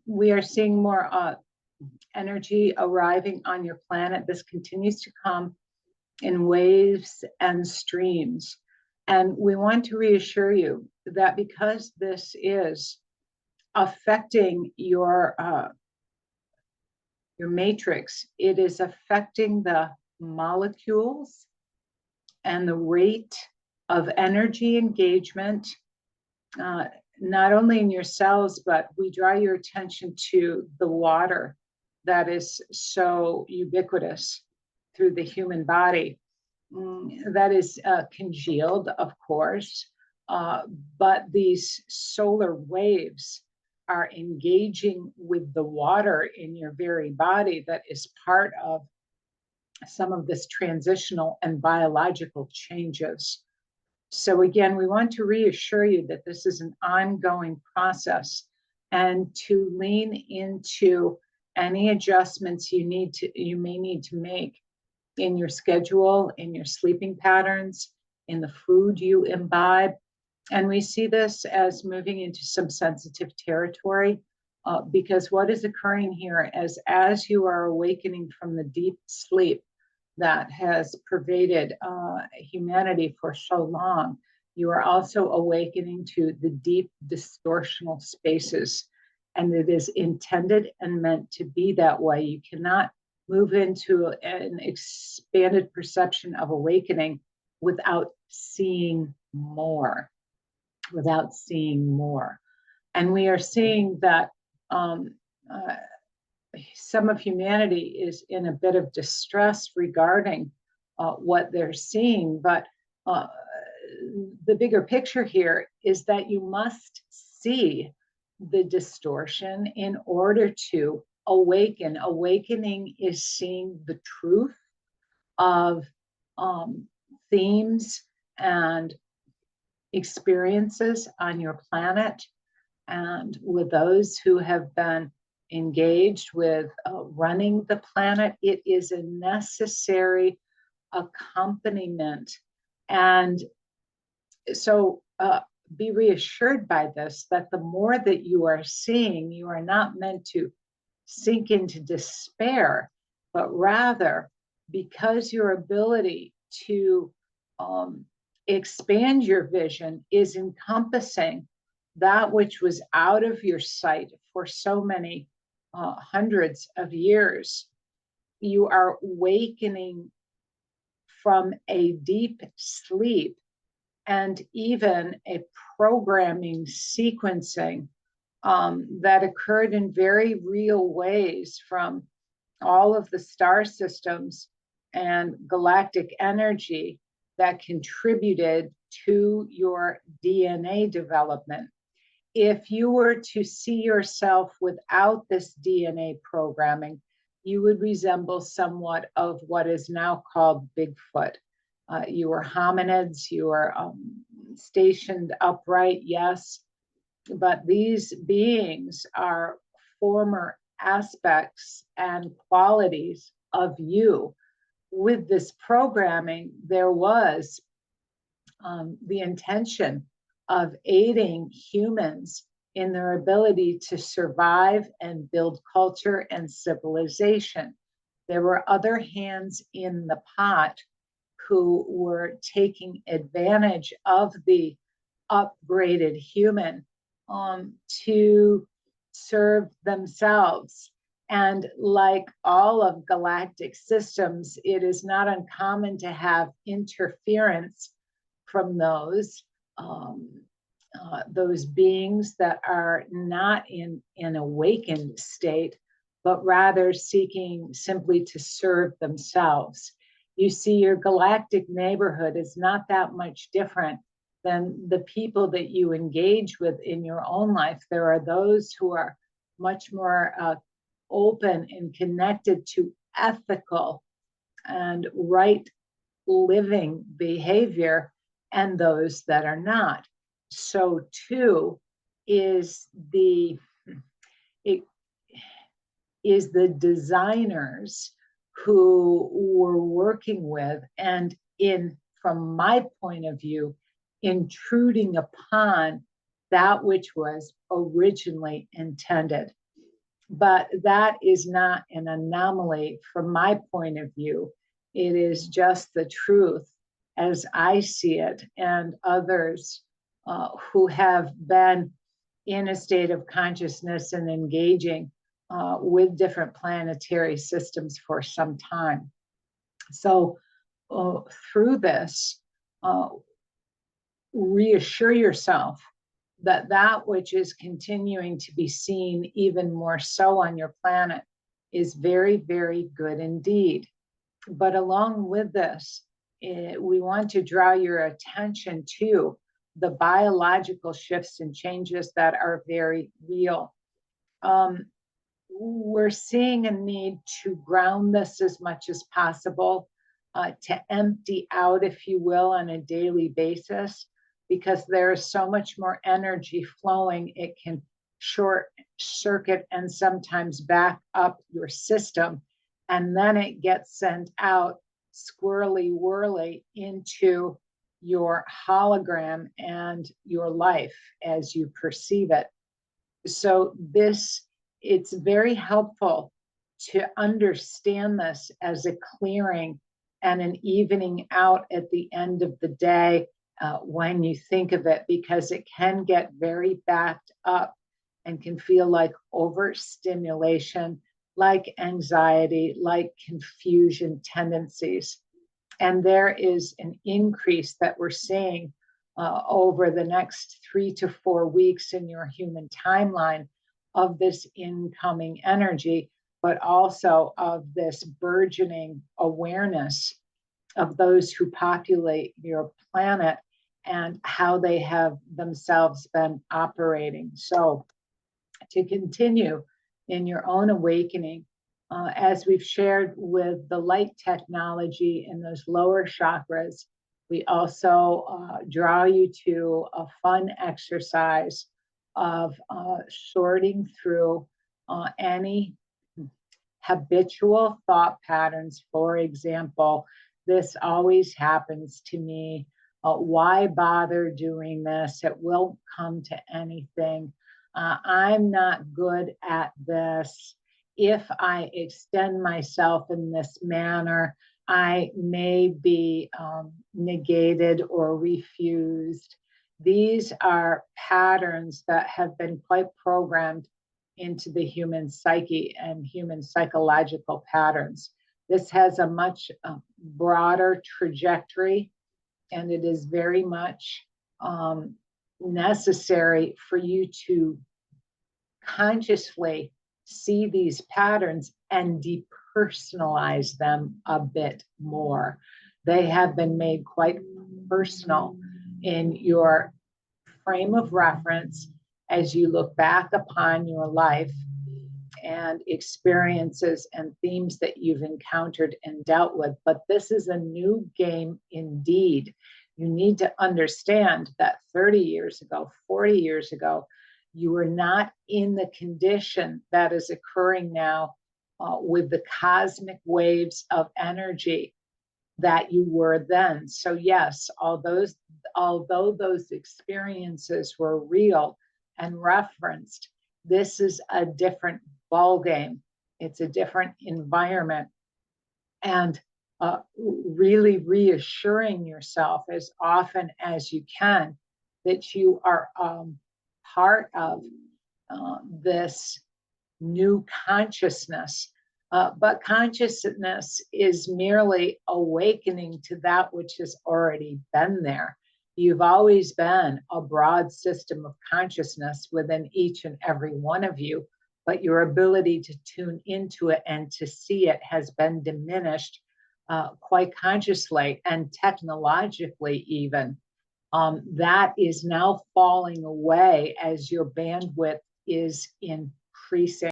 We are seeing more energy arriving on your planet. This continues to come in waves and streams. And we want to reassure you that because this is affecting your matrix, it is affecting the molecules and the rate of energy engagement, not only in your cells, but we draw your attention to the water that is so ubiquitous through the human body. That is congealed, of course, but these solar waves are engaging with the water in your very body that is part of some of this transitional and biological changes. So again, we want to reassure you that this is an ongoing process, and to lean into any adjustments you may need to make in your schedule, in your sleeping patterns, in the food you imbibe. And we see this as moving into some sensitive territory, because what is occurring here is as you are awakening from the deep sleep that has pervaded humanity for so long, you are also awakening to the deep distortional spaces. And it is intended and meant to be that way. You cannot move into an expanded perception of awakening without seeing more, And we are seeing that some of humanity is in a bit of distress regarding what they're seeing. But the bigger picture here is that you must see the distortion in order to awaken. Awakening is seeing the truth of themes and experiences on your planet, and with those who have been engaged with running the planet. It is a necessary accompaniment. And so be reassured by this, that the more that you are seeing, you are not meant to sink into despair, but rather, because your ability to expand your vision is encompassing that which was out of your sight for so many hundreds of years, you are awakening from a deep sleep and even a programming sequencing that occurred in very real ways from all of the star systems and galactic energy that contributed to your DNA development. If you were to see yourself without this DNA programming, you would resemble somewhat of what is now called Bigfoot. You are hominids, you are stationed upright, yes, but these beings are former aspects and qualities of you. With this programming, there was the intention of aiding humans in their ability to survive and build culture and civilization. There were other hands in the pot who were taking advantage of the upgraded human to serve themselves. And like all of galactic systems, it is not uncommon to have interference from those beings that are not in an awakened state, but rather seeking simply to serve themselves. You see, your galactic neighborhood is not that much different than the people that you engage with in your own life. There are those who are much more open and connected to ethical and right living behavior, and those that are not. So too is the designers who we're working with, and from my point of view, intruding upon that which was originally intended. But that is not an anomaly from my point of view. It is just the truth as I see it, and others who have been in a state of consciousness and engaging with different planetary systems for some time. So through this, reassure yourself that that which is continuing to be seen even more so on your planet is very, very good indeed. But along with this, we want to draw your attention to the biological shifts and changes that are very real. We're seeing a need to ground this as much as possible, to empty out, if you will, on a daily basis, because there is so much more energy flowing, it can short circuit and sometimes back up your system. And then it gets sent out squirrely whirly into your hologram and your life as you perceive it. So it's very helpful to understand this as a clearing and an evening out at the end of the day when you think of it, because it can get very backed up and can feel like overstimulation, like anxiety, like confusion tendencies. And there is an increase that we're seeing over the next 3 to 4 weeks in your human timeline of this incoming energy, but also of this burgeoning awareness of those who populate your planet and how they have themselves been operating. So to continue in your own awakening, as we've shared with the light technology in those lower chakras, we also draw you to a fun exercise of sorting through any habitual thought patterns. For example, this always happens to me. Why bother doing this? It won't come to anything. I'm not good at this. If I extend myself in this manner, I may be negated or refused. These are patterns that have been quite programmed into the human psyche and human psychological patterns. This has a much broader trajectory, and it is very much necessary for you to consciously see these patterns and depersonalize them a bit more. They have been made quite personal in your frame of reference as you look back upon your life and experiences and themes that you've encountered and dealt with. But this is a new game indeed. You need to understand that 30 years ago, 40 years ago, you were not in the condition that is occurring now with the cosmic waves of energy that you were then. So yes, although those experiences were real and referenced, this is a different ballgame. It's a different environment. And really reassuring yourself as often as you can that you are part of this new consciousness. But consciousness is merely awakening to that which has already been there. You've always been a broad system of consciousness within each and every one of you, but your ability to tune into it and to see it has been diminished quite consciously and technologically even. That is now falling away as your bandwidth is increasing.